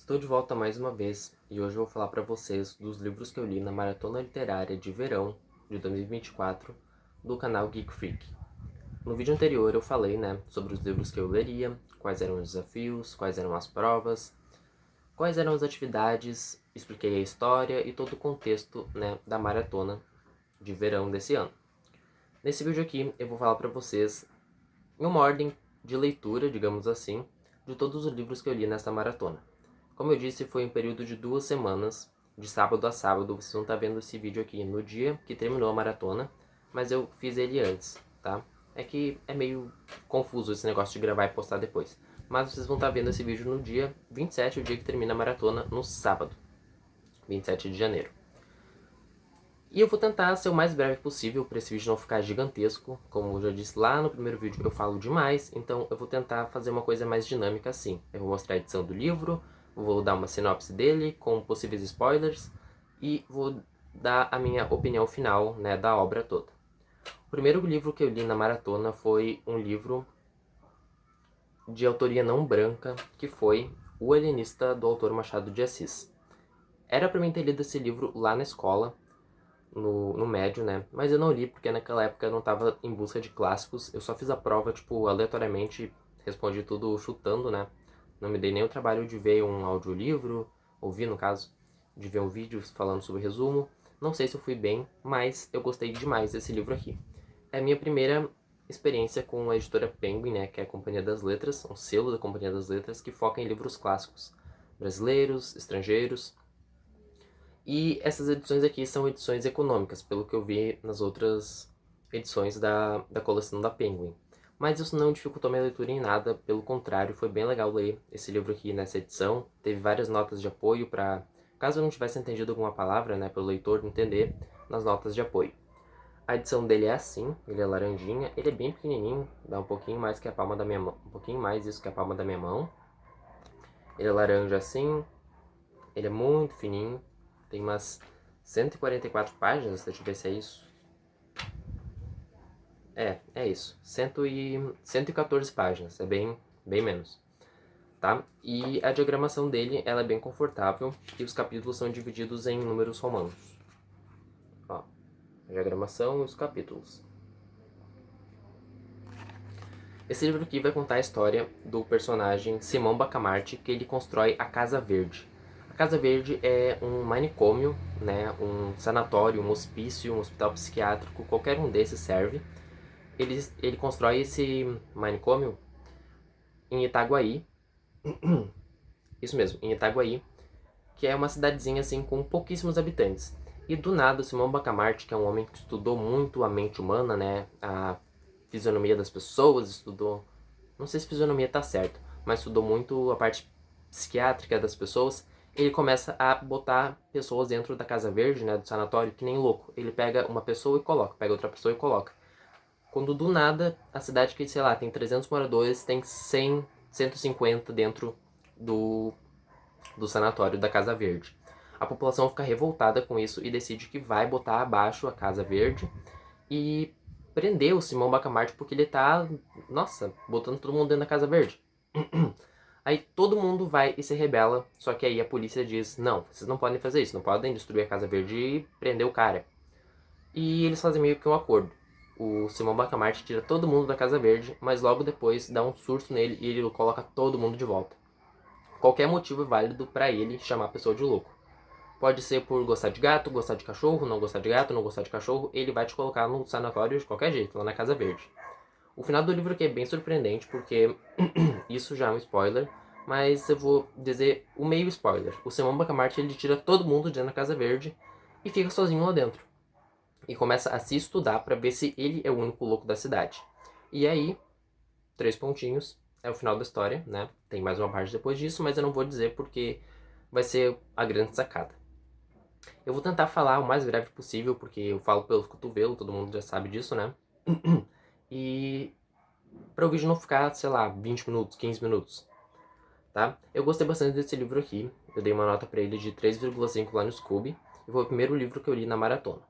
Estou de volta mais uma vez e hoje eu vou falar para vocês dos livros que eu li na Maratona Literária de Verão de 2024 do canal Geek Freak. No vídeo anterior eu falei, sobre os livros que eu leria, quais eram os desafios, quais eram as provas, quais eram as atividades, expliquei a história e todo o contexto, da Maratona de Verão desse ano. Nesse vídeo aqui eu vou falar para vocês em uma ordem de leitura, digamos assim, de todos os livros que eu li nessa maratona. Como eu disse, foi um período de 2 semanas, de sábado a sábado. Vocês vão estar vendo esse vídeo aqui no dia que terminou a maratona, mas eu fiz ele antes, tá? É que é meio confuso esse negócio de gravar e postar depois. Mas vocês vão estar vendo esse vídeo no dia 27, o dia que termina a maratona, no sábado, 27 de janeiro. E eu vou tentar ser o mais breve possível para esse vídeo não ficar gigantesco. Como eu já disse lá no primeiro vídeo, eu falo demais, então eu vou tentar fazer uma coisa mais dinâmica assim. Eu vou mostrar a edição do livro, vou dar uma sinopse dele com possíveis spoilers e vou dar a minha opinião final, da obra toda. O primeiro livro que eu li na maratona foi um livro de autoria não branca, que foi O Alienista, do autor Machado de Assis. Era para mim ter lido esse livro lá na escola, no médio, mas eu não li porque naquela época eu não tava em busca de clássicos. Eu só fiz a prova, aleatoriamente, respondi tudo chutando, Não me dei nem o trabalho de ver um audiolivro, ouvir no caso, de ver um vídeo falando sobre resumo. Não sei se eu fui bem, mas eu gostei demais desse livro aqui. É a minha primeira experiência com a editora Penguin, que é a Companhia das Letras, um selo da Companhia das Letras que foca em livros clássicos, brasileiros, estrangeiros. E essas edições aqui são edições econômicas, pelo que eu vi nas outras edições da coleção da Penguin. Mas isso não dificultou minha leitura em nada, pelo contrário, foi bem legal ler esse livro aqui nessa edição. Teve várias notas de apoio para, caso eu não tivesse entendido alguma palavra, pelo leitor entender, nas notas de apoio. A edição dele é assim, ele é laranjinha, ele é bem pequenininho, dá um pouquinho mais que a palma da minha mão, um pouquinho mais isso que a palma da minha mão. Ele é laranja assim, ele é muito fininho, tem umas 144 páginas, deixa eu ver se é isso. É isso. 114 páginas, é bem menos, tá? E a diagramação dele, ela é bem confortável e os capítulos são divididos em números romanos. Ó, a diagramação e os capítulos. Esse livro aqui vai contar a história do personagem Simão Bacamarte, que ele constrói a Casa Verde. A Casa Verde é um manicômio, um sanatório, um hospício, um hospital psiquiátrico, qualquer um desses serve. Ele constrói esse manicômio em Itaguaí, isso mesmo, em Itaguaí, que é uma cidadezinha assim com pouquíssimos habitantes. E do nada, o Simão Bacamarte, que é um homem que estudou muito a mente humana, a fisionomia das pessoas, estudou, não sei se fisionomia tá certo, mas estudou muito a parte psiquiátrica das pessoas. Ele começa a botar pessoas dentro da Casa Verde, do sanatório, que nem louco. Ele pega uma pessoa e coloca, pega outra pessoa e coloca. Quando do nada, a cidade que, sei lá, tem 300 moradores, tem 100, 150 dentro do sanatório da Casa Verde. A população fica revoltada com isso e decide que vai botar abaixo a Casa Verde e prender o Simão Bacamarte porque ele tá, botando todo mundo dentro da Casa Verde. Aí todo mundo vai e se rebela, só que aí a polícia diz, não, vocês não podem fazer isso, não podem destruir a Casa Verde e prender o cara. E eles fazem meio que um acordo. O Simão Bacamarte tira todo mundo da Casa Verde, mas logo depois dá um surto nele e ele coloca todo mundo de volta. Qualquer motivo é válido para ele chamar a pessoa de louco. Pode ser por gostar de gato, gostar de cachorro, não gostar de gato, não gostar de cachorro, ele vai te colocar no sanatório de qualquer jeito, lá na Casa Verde. O final do livro aqui é bem surpreendente, porque isso já é um spoiler, mas eu vou dizer o meio spoiler. O Simão Bacamarte, ele tira todo mundo dentro da Casa Verde e fica sozinho lá dentro. E começa a se estudar para ver se ele é o único louco da cidade. E aí, 3 pontinhos, é o final da história, Tem mais uma parte depois disso, mas eu não vou dizer porque vai ser a grande sacada. Eu vou tentar falar o mais breve possível, porque eu falo pelo cotovelo, todo mundo já sabe disso, E para o vídeo não ficar, sei lá, 20 minutos, 15 minutos, tá? Eu gostei bastante desse livro aqui, eu dei uma nota para ele de 3,5 lá no Scooby, e foi o primeiro livro que eu li na maratona.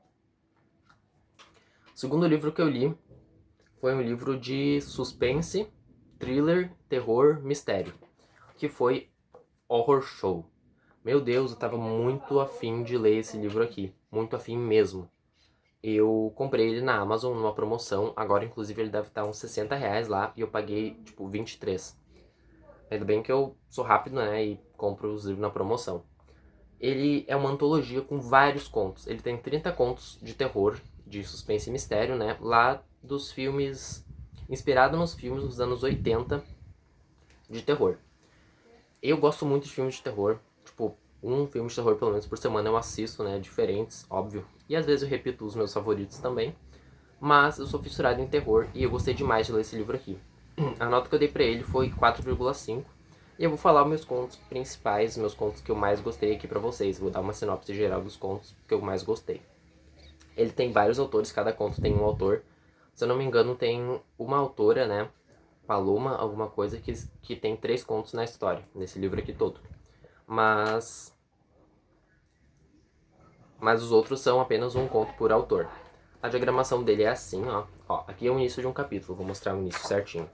O segundo livro que eu li foi um livro de suspense, thriller, terror, mistério, que foi Horror Show. Meu Deus, eu tava muito afim de ler esse livro aqui. Muito afim mesmo. Eu comprei ele na Amazon numa promoção. Agora, inclusive, ele deve estar uns R$ 60 lá. E eu paguei, tipo, 23. Ainda bem que eu sou rápido, né? E compro os livros na promoção. Ele é uma antologia com vários contos. Ele tem 30 contos de terror, de suspense e mistério, né? Lá dos filmes... Inspirado nos filmes dos anos 80 de terror. Eu gosto muito de filmes de terror. Tipo, um filme de terror pelo menos por semana eu assisto, né? Diferentes, óbvio. E às vezes eu repito os meus favoritos também. Mas eu sou fissurado em terror e eu gostei demais de ler esse livro aqui. A nota que eu dei pra ele foi 4,5. E eu vou falar os meus contos principais, meus contos que eu mais gostei aqui pra vocês. Vou dar uma sinopse geral dos contos que eu mais gostei. Ele tem vários autores, cada conto tem um autor. Se eu não me engano, tem uma autora, né? Paloma, alguma coisa, que tem 3 contos na história, nesse livro aqui todo. Mas os outros são apenas um conto por autor. A diagramação dele é assim, ó. Aqui é o início de um capítulo, vou mostrar o início certinho.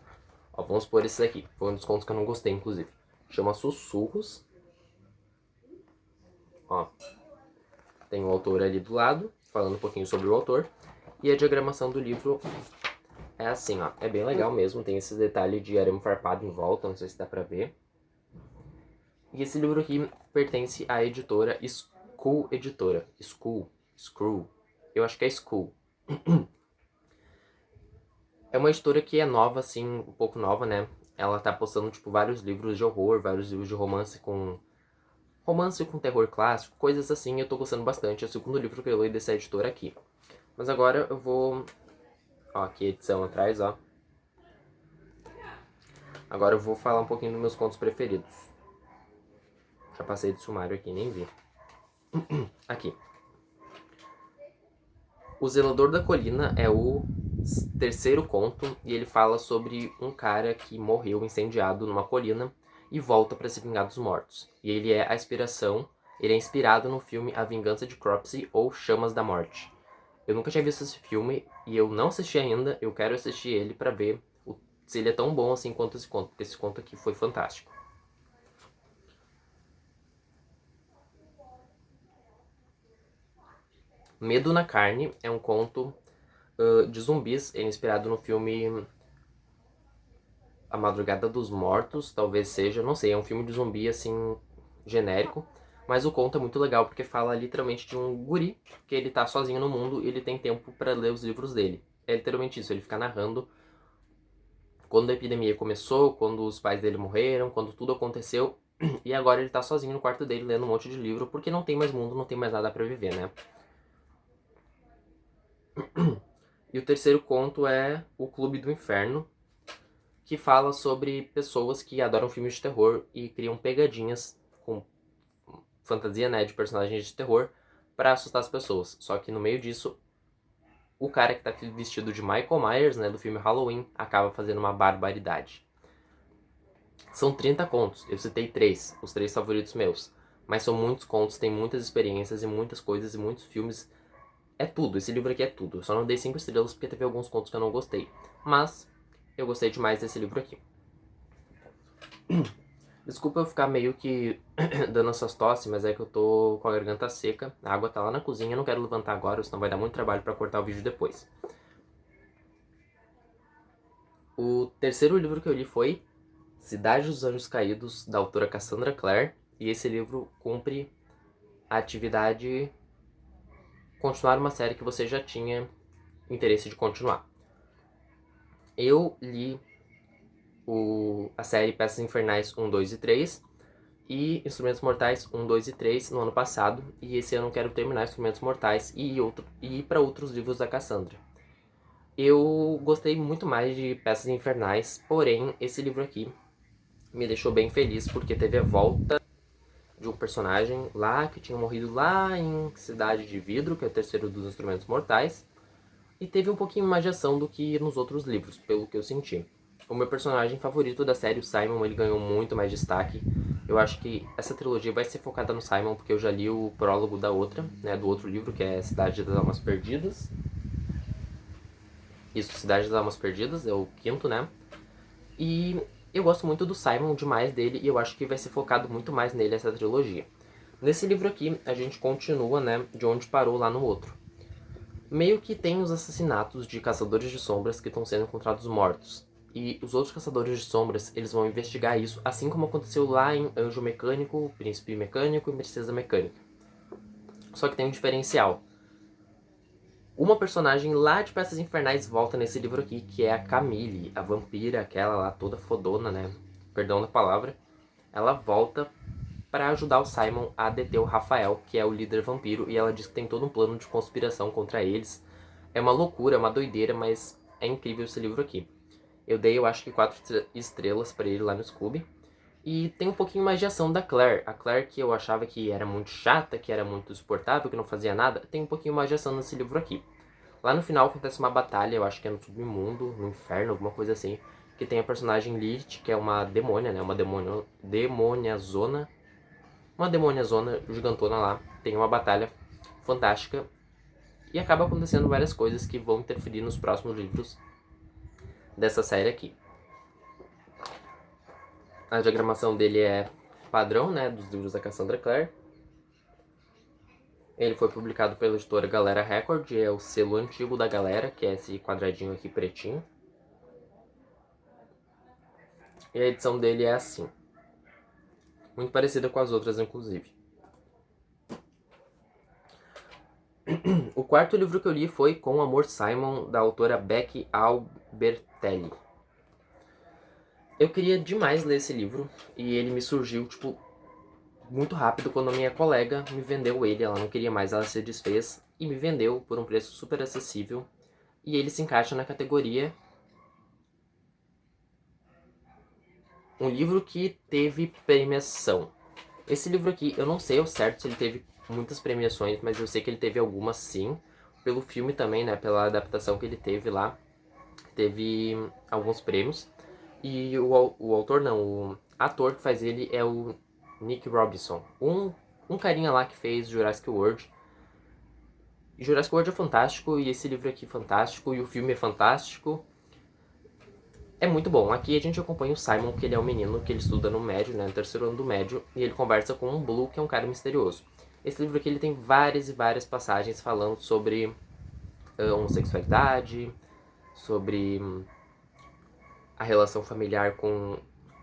Ó, vamos por esse aqui, foi um dos contos que eu não gostei, inclusive. Chama Sussurros. Ó, tem o autor ali do lado, falando um pouquinho sobre o autor. E a diagramação do livro é assim, ó. É bem legal mesmo, tem esse detalhe de arame farpado em volta, não sei se dá pra ver. E esse livro aqui pertence à editora School Editora. Screw. Eu acho que é School. É uma editora que é nova, assim, um pouco nova, né? Ela tá postando, tipo, vários livros de horror, vários livros de romance com terror clássico, coisas assim, eu tô gostando bastante. É o segundo livro que eu leio dessa editora aqui. Mas agora eu vou... Ó, aqui a edição atrás, ó. Agora eu vou falar um pouquinho dos meus contos preferidos. Já passei do sumário aqui, nem vi. Aqui. O Zelador da Colina é o terceiro conto e ele fala sobre um cara que morreu incendiado numa colina e volta para se vingar dos mortos. E ele é inspirado no filme A Vingança de Cropsey ou Chamas da Morte. Eu nunca tinha visto esse filme e eu não assisti ainda, eu quero assistir ele para ver se ele é tão bom assim quanto esse conto, porque esse conto aqui foi fantástico. Medo na Carne é um conto de zumbis, ele é inspirado no filme A Madrugada dos Mortos, talvez seja, não sei, é um filme de zumbi assim, genérico, mas o conto é muito legal porque fala literalmente de um guri que ele tá sozinho no mundo e ele tem tempo para ler os livros dele. É literalmente isso, ele fica narrando quando a epidemia começou, quando os pais dele morreram, quando tudo aconteceu, e agora ele tá sozinho no quarto dele lendo um monte de livro porque não tem mais mundo, não tem mais nada para viver, né? E o terceiro conto é O Clube do Inferno, que fala sobre pessoas que adoram filmes de terror e criam pegadinhas com fantasia, né, de personagens de terror para assustar as pessoas. Só que no meio disso, o cara que tá vestido de Michael Myers, né, do filme Halloween, acaba fazendo uma barbaridade. São 30 contos, eu citei 3, os 3 favoritos meus. Mas são muitos contos, tem muitas experiências e muitas coisas e muitos filmes. É tudo, esse livro aqui é tudo. Eu só não dei 5 estrelas porque teve alguns contos que eu não gostei. Mas eu gostei demais desse livro aqui. Desculpa eu ficar meio que dando essas tosses, mas é que eu tô com a garganta seca. A água tá lá na cozinha, eu não quero levantar agora, senão vai dar muito trabalho pra cortar o vídeo depois. O terceiro livro que eu li foi Cidade dos Anjos Caídos, da autora Cassandra Clare. E esse livro cumpre a atividade continuar uma série que você já tinha interesse de continuar. Eu li a série Peças Infernais 1, 2 e 3 e Instrumentos Mortais 1, 2 e 3 no ano passado, e esse ano eu quero terminar Instrumentos Mortais e ir para outros livros da Cassandra. Eu gostei muito mais de Peças Infernais, porém esse livro aqui me deixou bem feliz porque teve a volta de um personagem lá que tinha morrido lá em Cidade de Vidro, que é o terceiro dos Instrumentos Mortais, e teve um pouquinho mais de ação do que nos outros livros, pelo que eu senti. O meu personagem favorito da série, o Simon, ele ganhou muito mais destaque. Eu acho que essa trilogia vai ser focada no Simon, porque eu já li o prólogo da outra, né, do outro livro, que é Cidade das Almas Perdidas. Isso, Cidade das Almas Perdidas, é o quinto, né? E Eu gosto muito do Simon, demais dele, e eu acho que vai ser focado muito mais nele essa trilogia. Nesse livro aqui, a gente continua, né, de onde parou lá no outro. Meio que tem os assassinatos de caçadores de sombras que estão sendo encontrados mortos. E os outros caçadores de sombras, eles vão investigar isso, assim como aconteceu lá em Anjo Mecânico, Príncipe Mecânico e Princesa Mecânica. Só que tem um diferencial. Uma personagem lá de Peças Infernais volta nesse livro aqui, que é a Camille, a vampira, aquela lá toda fodona, né? Perdão da palavra. Ela volta para ajudar o Simon a deter o Rafael, que é o líder vampiro, e ela diz que tem todo um plano de conspiração contra eles. É uma loucura, é uma doideira, mas é incrível esse livro aqui. Eu dei, eu acho que 4 estrelas para ele lá no Scooby. E tem um pouquinho mais de ação da Claire. A Claire, que eu achava que era muito chata, que era muito insuportável, que não fazia nada, tem um pouquinho mais de ação nesse livro aqui. Lá no final acontece uma batalha, eu acho que é no submundo, no inferno, alguma coisa assim, que tem a personagem Lilith, que é uma demônia, né? Uma demoniazona. Uma demoniazona gigantona lá. Tem uma batalha fantástica. E acaba acontecendo várias coisas que vão interferir nos próximos livros dessa série aqui. A diagramação dele é padrão, né, dos livros da Cassandra Clare. Ele foi publicado pela editora Galera Record, é o selo antigo da Galera, que é esse quadradinho aqui pretinho. E a edição dele é assim. Muito parecida com as outras, inclusive. O quarto livro que eu li foi Com Amor Simon, da autora Becky Albertelli. Eu queria demais ler esse livro, e ele me surgiu, tipo, muito rápido quando a minha colega me vendeu ele. Ela não queria mais, ela se desfez e me vendeu por um preço super acessível. E ele se encaixa na categoria um livro que teve premiação. Esse livro aqui, eu não sei ao certo se ele teve muitas premiações, mas eu sei que ele teve algumas sim. Pelo filme também, né, pela adaptação que ele teve lá, teve alguns prêmios. E o autor não, o ator que faz ele é o Nick Robinson. Um carinha lá que fez Jurassic World. Jurassic World é fantástico, e esse livro aqui é fantástico, e o filme é fantástico. É muito bom. Aqui a gente acompanha o Simon, que ele é um menino que ele estuda no médio, né, no terceiro ano do médio, e ele conversa com um Blue, que é um cara misterioso. Esse livro aqui ele tem várias e várias passagens falando sobre homossexualidade, sobre a relação familiar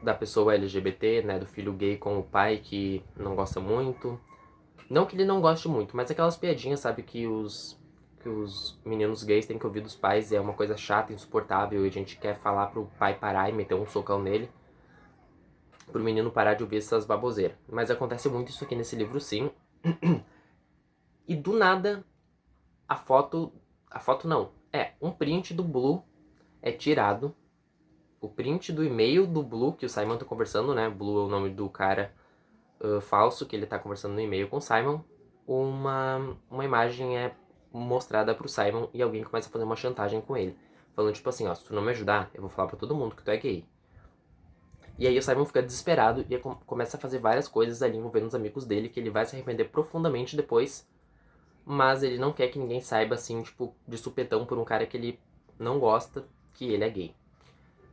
da pessoa LGBT, né, do filho gay com o pai que não gosta muito. Não que ele não goste muito, mas aquelas piadinhas, sabe, que os meninos gays têm que ouvir dos pais, e é uma coisa chata, insuportável, e a gente quer falar pro pai parar e meter um socão nele, pro menino parar de ouvir essas baboseiras. Mas acontece muito isso aqui nesse livro, sim. E do nada, a foto não, um print do Blue é tirado. O print do e-mail do Blue, que o Simon tá conversando, né? Blue é o nome do cara falso, que ele tá conversando no e-mail com o Simon. Uma imagem é mostrada pro Simon e alguém começa a fazer uma chantagem com ele. Falando tipo assim, ó, se tu não me ajudar, eu vou falar pra todo mundo que tu é gay. E aí o Simon fica desesperado e começa a fazer várias coisas ali envolvendo os amigos dele, que ele vai se arrepender profundamente depois. Mas ele não quer que ninguém saiba, assim, tipo, de supetão por um cara que ele não gosta, que ele é gay.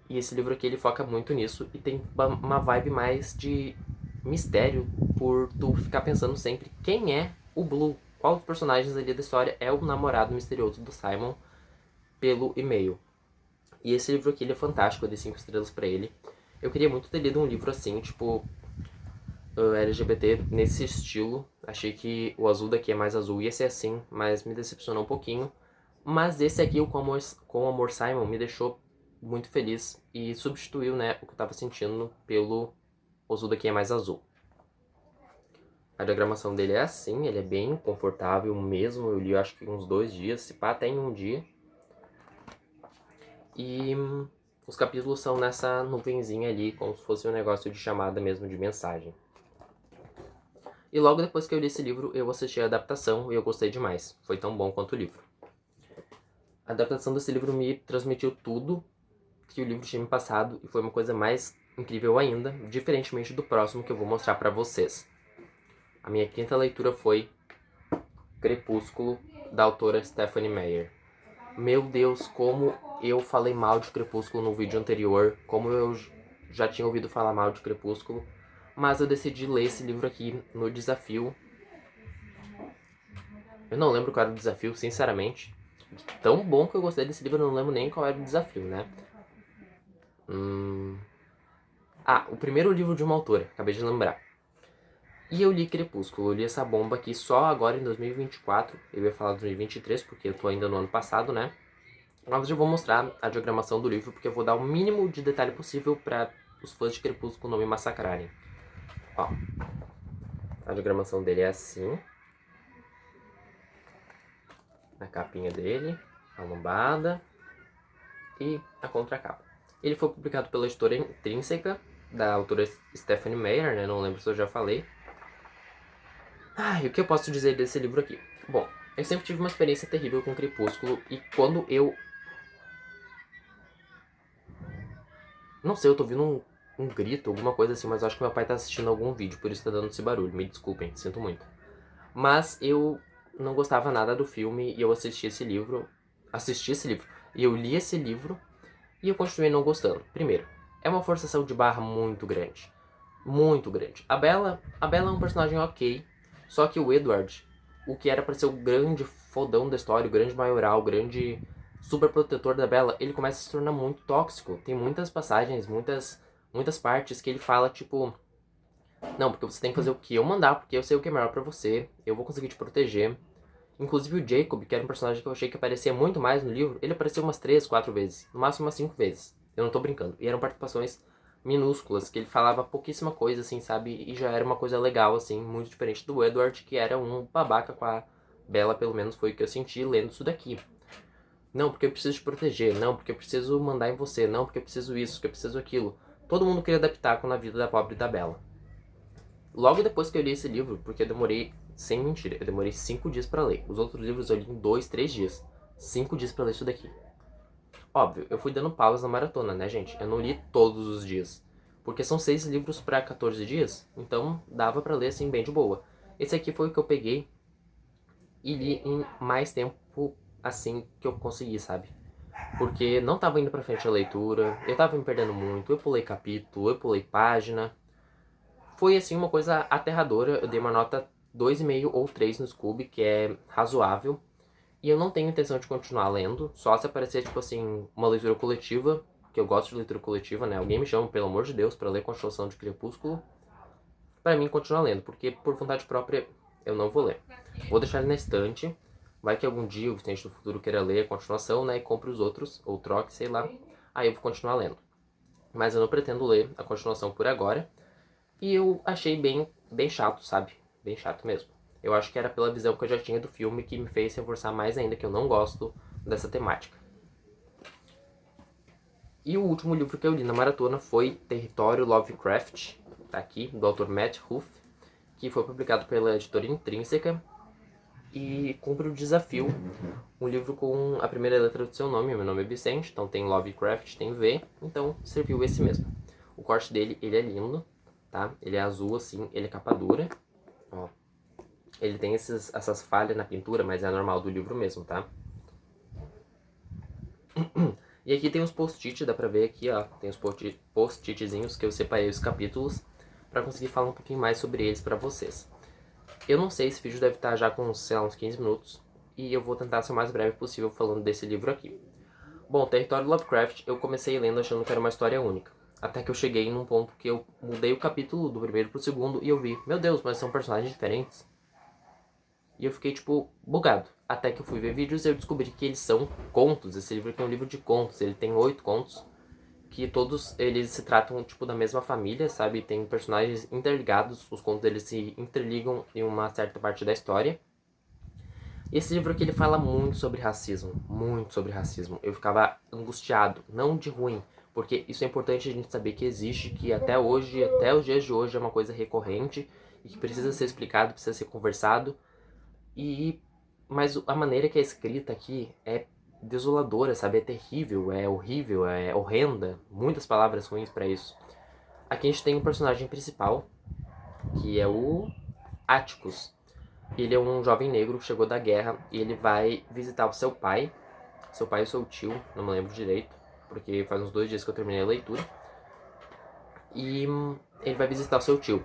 E esse livro aqui, ele foca muito nisso e tem uma vibe mais de mistério, por tu ficar pensando sempre quem é o Blue, qual dos personagens ali da história é o namorado misterioso do Simon pelo e-mail. E esse livro aqui, ele é fantástico, eu dei 5 estrelas pra ele. Eu queria muito ter lido um livro assim, tipo, LGBT nesse estilo. Achei que o azul daqui é mais azul, ia ser assim, mas me decepcionou um pouquinho. Mas esse aqui, o Com o Amor Simon, me deixou muito feliz e substituiu, né, o que eu tava sentindo pelo o azul daqui é mais azul. A diagramação dele é assim, ele é bem confortável mesmo. Eu li acho que uns 2 dias, se pá até em um dia. E os capítulos são nessa nuvenzinha ali, como se fosse um negócio de chamada mesmo, de mensagem. E logo depois que eu li esse livro, eu assisti a adaptação e eu gostei demais. Foi tão bom quanto o livro. A adaptação desse livro me transmitiu tudo que o livro tinha me passado e foi uma coisa mais incrível ainda, diferentemente do próximo que eu vou mostrar pra vocês. A minha quinta leitura foi Crepúsculo, da autora Stephanie Meyer. Meu Deus, como eu falei mal de Crepúsculo no vídeo anterior, como eu já tinha ouvido falar mal de Crepúsculo, mas eu decidi ler esse livro aqui no desafio. Eu não lembro qual era o desafio, sinceramente. Tão bom que eu gostei desse livro, eu não lembro nem qual era o desafio, né? O primeiro livro de uma autora, acabei de lembrar. E eu li Crepúsculo, eu li essa bomba aqui só agora em 2024. Eu ia falar 2023, porque eu tô ainda no ano passado, né? Mas eu vou mostrar a diagramação do livro, porque eu vou dar o mínimo de detalhe possível para os fãs de Crepúsculo não me massacrarem. Ó, a diagramação dele é assim. A capinha dele, a lombada e a contracapa. Ele foi publicado pela editora Intrínseca, da autora Stephanie Meyer, né? Não lembro se eu já falei. E o que eu posso dizer desse livro aqui? Bom, eu sempre tive uma experiência terrível com Crepúsculo e quando eu... Não sei, eu tô ouvindo um grito, alguma coisa assim, mas eu acho que meu pai tá assistindo algum vídeo, por isso tá dando esse barulho. Me desculpem, sinto muito. Mas eu não gostava nada do filme e eu assisti esse livro. E eu li esse livro e eu continuei não gostando. Primeiro, é uma forçação de barra muito grande. Muito grande. A Bella é um personagem ok, só que o Edward, o que era pra ser o grande fodão da história, o grande maioral, o grande super protetor da Bella, ele começa a se tornar muito tóxico. Tem muitas passagens, muitas partes que ele fala, tipo... Não, porque você tem que fazer o que eu mandar, porque eu sei o que é melhor pra você, eu vou conseguir te proteger. Inclusive o Jacob, que era um personagem que eu achei que aparecia muito mais no livro, ele apareceu umas 3, 4 vezes, no máximo umas 5 vezes. Eu não tô brincando. E eram participações minúsculas, que ele falava pouquíssima coisa, assim, sabe? E já era uma coisa legal, assim, muito diferente do Edward, que era um babaca com a Bella, pelo menos foi o que eu senti lendo isso daqui. Não, porque eu preciso te proteger. Não, porque eu preciso mandar em você. Não, porque eu preciso isso, porque eu preciso aquilo. Todo mundo queria adaptar com a vida da pobre da Bella. Logo depois que eu li esse livro, porque eu demorei, sem mentira, eu demorei 5 dias pra ler. Os outros livros eu li em 2, 3 dias. 5 dias pra ler isso daqui. Óbvio, eu fui dando pausas na maratona, né, gente? Eu não li todos os dias. Porque são 6 livros pra 14 dias, então dava pra ler assim bem de boa. Esse aqui foi o que eu peguei e li em mais tempo assim que eu consegui, sabe? Porque não tava indo pra frente a leitura, eu tava me perdendo muito, eu pulei capítulo, eu pulei página. Foi assim uma coisa aterradora, eu dei uma nota 2,5 ou 3 no Scooby, que é razoável. E eu não tenho intenção de continuar lendo, só se aparecer, tipo assim, uma leitura coletiva, que eu gosto de leitura coletiva, né? Alguém me chama, pelo amor de Deus, pra ler Continuação de Crepúsculo, pra mim continuar lendo, porque por vontade própria eu não vou ler. Vou deixar ele na estante, vai que algum dia o Vicente do Futuro queira ler a continuação, né? E compre os outros, ou troque, sei lá. Aí eu vou continuar lendo. Mas eu não pretendo ler a continuação por agora. E eu achei bem chato, sabe? Bem chato mesmo. Eu acho que era pela visão que eu já tinha do filme que me fez reforçar mais ainda que eu não gosto dessa temática. E o último livro que eu li na maratona foi Território Lovecraft, tá aqui, do autor Matt Huth, que foi publicado pela editora Intrínseca e cumpre o desafio. Um livro com a primeira letra do seu nome, meu nome é Vicente, então tem Lovecraft, tem V, então serviu esse mesmo. O corte dele, ele é lindo, tá? Ele é azul assim, ele é capa dura, ó. Ele tem essas falhas na pintura, mas é normal do livro mesmo, tá? E aqui tem os post-it, dá pra ver aqui, ó. Tem os post-itzinhos que eu separei os capítulos pra conseguir falar um pouquinho mais sobre eles pra vocês. Eu não sei, esse vídeo deve estar já com, sei lá, uns 15 minutos. E eu vou tentar ser o mais breve possível falando desse livro aqui. Bom, Território Lovecraft, eu comecei lendo achando que era uma história única. Até que eu cheguei num ponto que eu mudei o capítulo do primeiro pro segundo e eu vi, meu Deus, mas são personagens diferentes. E eu fiquei, tipo, bugado. Até que eu fui ver vídeos e eu descobri que eles são contos. Esse livro aqui é um livro de contos. Ele tem 8 contos. Que todos eles se tratam, tipo, da mesma família, sabe? Tem personagens interligados. Os contos deles se interligam em uma certa parte da história. E esse livro aqui, ele fala muito sobre racismo. Muito sobre racismo. Eu ficava angustiado. Não de ruim. Porque isso é importante a gente saber que existe. Que até hoje, até os dias de hoje, é uma coisa recorrente. E que precisa ser explicado, precisa ser conversado. Mas a maneira que é escrita aqui é desoladora, sabe? É terrível, é horrível, é horrenda. Muitas palavras ruins pra isso. Aqui a gente tem um personagem principal, que é o Atticus. Ele é um jovem negro que chegou da guerra e ele vai visitar o seu pai. Seu pai ou seu tio, não me lembro direito, porque faz uns 2 dias que eu terminei a leitura. e ele vai visitar o seu tio.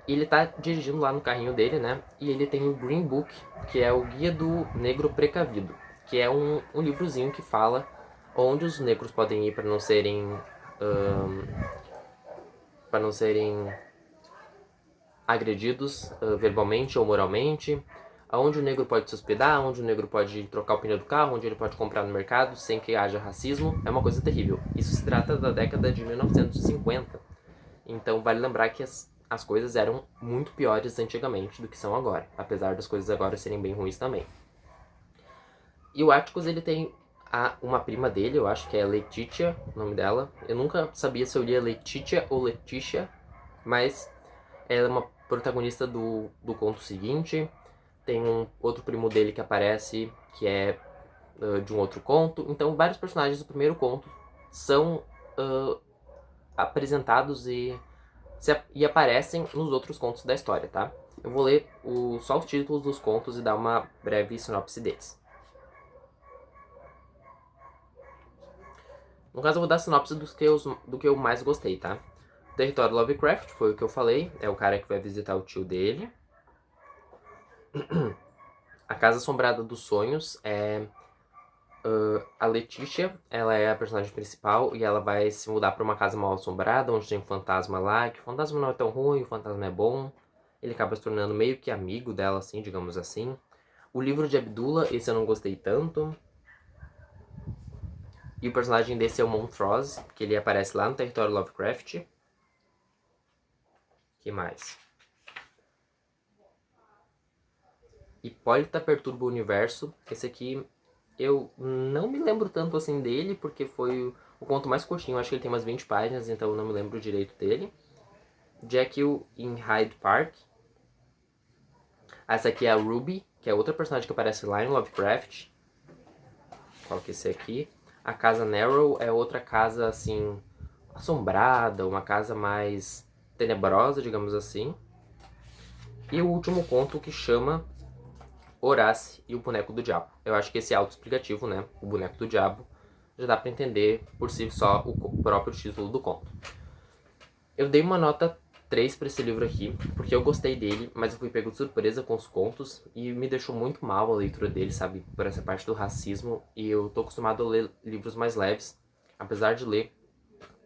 E ele tá dirigindo lá no carrinho dele, né? E ele tem o Green Book, que é o Guia do Negro Precavido, que é um livrozinho que fala onde os negros podem ir para não serem agredidos verbalmente ou moralmente, aonde o negro pode se hospedar, onde o negro pode trocar o pneu do carro, onde ele pode comprar no mercado sem que haja racismo. É uma coisa terrível. Isso se trata da década de 1950. Então vale lembrar que as coisas eram muito piores antigamente do que são agora, apesar das coisas agora serem bem ruins também. E o Atticus, ele tem uma prima dele, eu acho que é Letitia, o nome dela. Eu nunca sabia se eu lia Letitia ou Leticia, mas ela é uma protagonista do conto seguinte. Tem um outro primo dele que aparece, que é de um outro conto. Então, vários personagens do primeiro conto são apresentados e aparecem nos outros contos da história, tá? Eu vou ler só os títulos dos contos e dar uma breve sinopse deles. No caso, eu vou dar sinopse do que eu mais gostei, tá? Território Lovecraft, foi o que eu falei. É o cara que vai visitar o tio dele. A Casa Assombrada dos Sonhos é... a Letícia, ela é a personagem principal e ela vai se mudar para uma casa mal assombrada, onde tem um fantasma lá, que o fantasma não é tão ruim, o fantasma é bom. Ele acaba se tornando meio que amigo dela, assim, digamos assim. O livro de Abdullah, esse eu não gostei tanto. E o personagem desse é o Montrose, que ele aparece lá no Território Lovecraft. Que mais? Hipólita Perturba o Universo. Esse aqui eu não me lembro tanto assim dele, porque foi o conto mais curtinho. Acho que ele tem umas 20 páginas, então eu não me lembro direito dele. Jekyll in Hyde Park. Essa aqui é a Ruby, que é outra personagem que aparece lá em Lovecraft. Qual que é esse aqui? A Casa Narrow é outra casa, assim, assombrada, uma casa mais tenebrosa, digamos assim. E o último conto que chama Horace e o Boneco do Diabo. Eu acho que esse é autoexplicativo, né? O Boneco do Diabo já dá pra entender por si só o próprio título do conto. Eu dei uma nota 3 pra esse livro aqui, porque eu gostei dele, mas eu fui pego de surpresa com os contos e me deixou muito mal a leitura dele, sabe? Por essa parte do racismo. E eu tô acostumado a ler livros mais leves, apesar de ler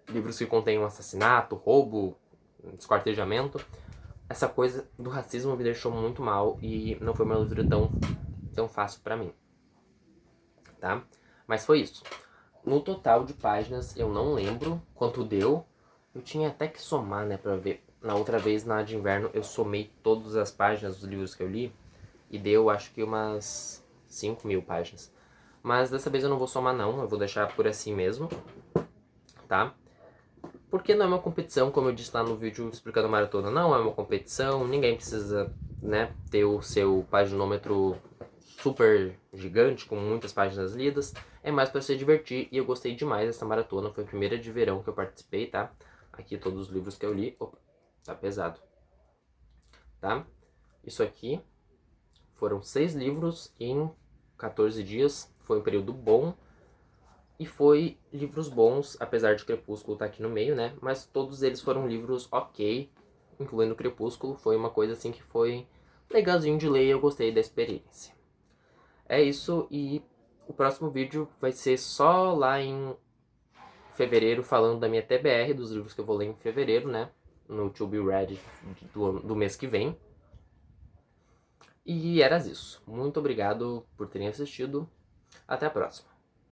livros que contêm um assassinato, roubo, desquartejamento. Essa coisa do racismo me deixou muito mal e não foi uma leitura tão fácil pra mim, tá? Mas foi isso. No total de páginas, eu não lembro quanto deu. Eu tinha até que somar, né, pra ver. Na outra vez, na de inverno, eu somei todas as páginas dos livros que eu li e deu, acho que umas 5.000 páginas. Mas dessa vez eu não vou somar não, eu vou deixar por assim mesmo, tá? Porque não é uma competição, como eu disse lá no vídeo explicando a maratona, não é uma competição, ninguém precisa, né, ter o seu paginômetro super gigante, com muitas páginas lidas, é mais para se divertir e eu gostei demais dessa maratona, foi a primeira de verão que eu participei, tá? Aqui todos os livros que eu li, opa, tá pesado, tá? Isso aqui foram 6 livros em 14 dias, foi um período bom. E foi livros bons, apesar de Crepúsculo estar aqui no meio, né? Mas todos eles foram livros ok, incluindo Crepúsculo. Foi uma coisa assim que foi legalzinho de ler e eu gostei da experiência. É isso, e o próximo vídeo vai ser só lá em fevereiro, falando da minha TBR, dos livros que eu vou ler em fevereiro, né? No To Be Ready do mês que vem. E era isso. Muito obrigado por terem assistido. Até a próxima.